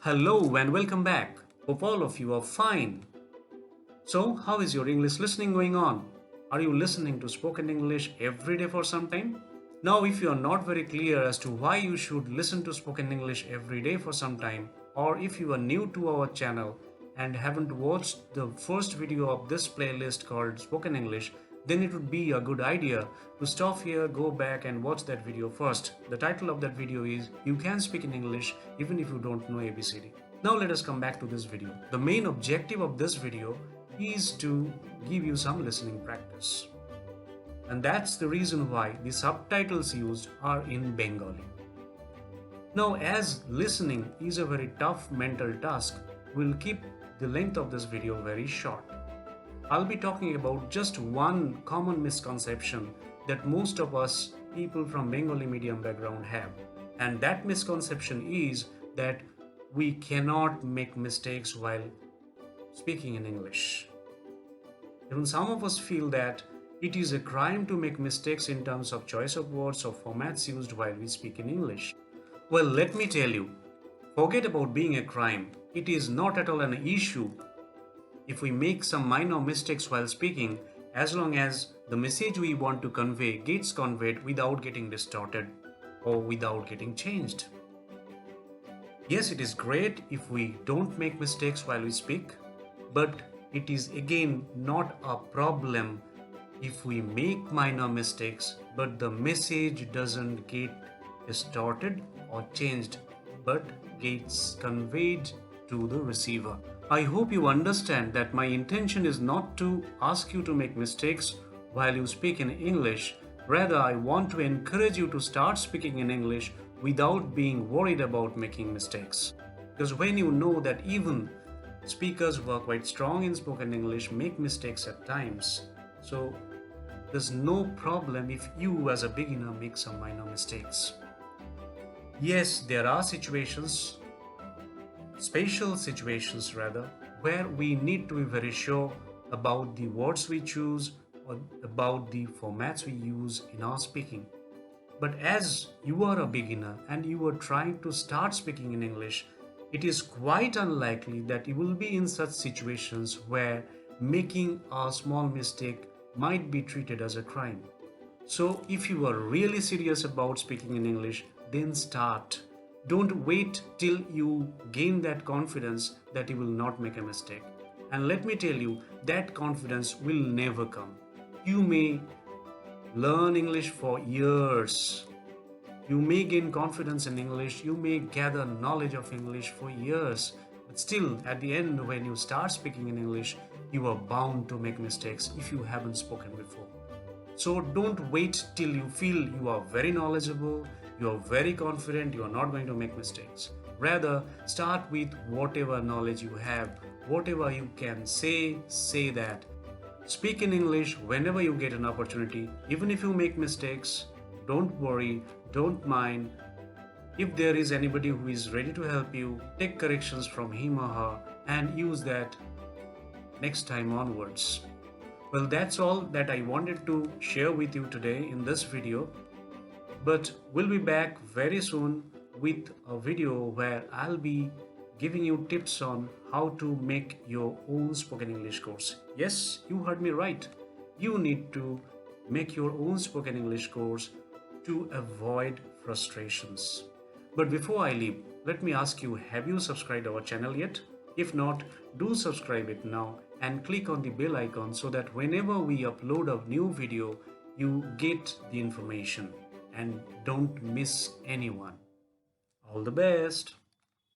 Hello and welcome back. Hope all of you are fine. So, how is your English listening going on? Are you listening to spoken English every day for some time? Now, if you are not very clear as to why you should listen to spoken English every day for some time, or if you are new to our channel and haven't watched the first video of this playlist called Spoken English, then it would be a good idea to stop here, go back and watch that video first. The title of that video is You Can Speak in English Even If You Don't Know ABCD. Now let us come back to this video. The main objective of this video is to give you some listening practice. And that's the reason why the subtitles used are in Bengali. Now, as listening is a very tough mental task, we'll keep the length of this video very short. I'll be talking about just one common misconception that most of us people from Bengali medium background have. And that misconception is that we cannot make mistakes while speaking in English. Even some of us feel that it is a crime to make mistakes in terms of choice of words or formats used while we speak in English. Well, let me tell you, forget about being a crime. It is not at all an issue if we make some minor mistakes while speaking, as long as the message we want to convey gets conveyed without getting distorted or without getting changed. Yes, it is great if we don't make mistakes while we speak, but it is again not a problem if we make minor mistakes but the message doesn't get distorted or changed but gets conveyed to the receiver. I hope you understand that my intention is not to ask you to make mistakes while you speak in English. Rather, I want to encourage you to start speaking in English without being worried about making mistakes. Because when you know that even speakers who are quite strong in spoken English make mistakes at times, so there's no problem if you as a beginner make some minor mistakes. Yes, there are situations, special situations rather, where we need to be very sure about the words we choose or about the formats we use in our speaking. But as you are a beginner and you are trying to start speaking in English, it is quite unlikely that you will be in such situations where making a small mistake might be treated as a crime. So if you are really serious about speaking in English, then start. Don't wait till you gain that confidence that you will not make a mistake. And let me tell you, that confidence will never come. You may learn English for years. You may gain confidence in English. You may gather knowledge of English for years. But still, at the end, when you start speaking in English, you are bound to make mistakes if you haven't spoken before. So don't wait till you feel you are very knowledgeable, you are very confident, you are not going to make mistakes. Rather, start with whatever knowledge you have, whatever you can say that. Speak in English whenever you get an opportunity. Even if you make mistakes, don't worry, don't mind. If there is anybody who is ready to help you, take corrections from him or her and use that next time onwards. Well, that's all that I wanted to share with you today in this video. But we'll be back very soon with a video where I'll be giving you tips on how to make your own spoken English course. Yes, you heard me right. You need to make your own spoken English course to avoid frustrations. But before I leave, let me ask you, have you subscribed our channel yet? If not, do subscribe it now and click on the bell icon so that whenever we upload a new video, you get the information and don't miss anyone. All the best.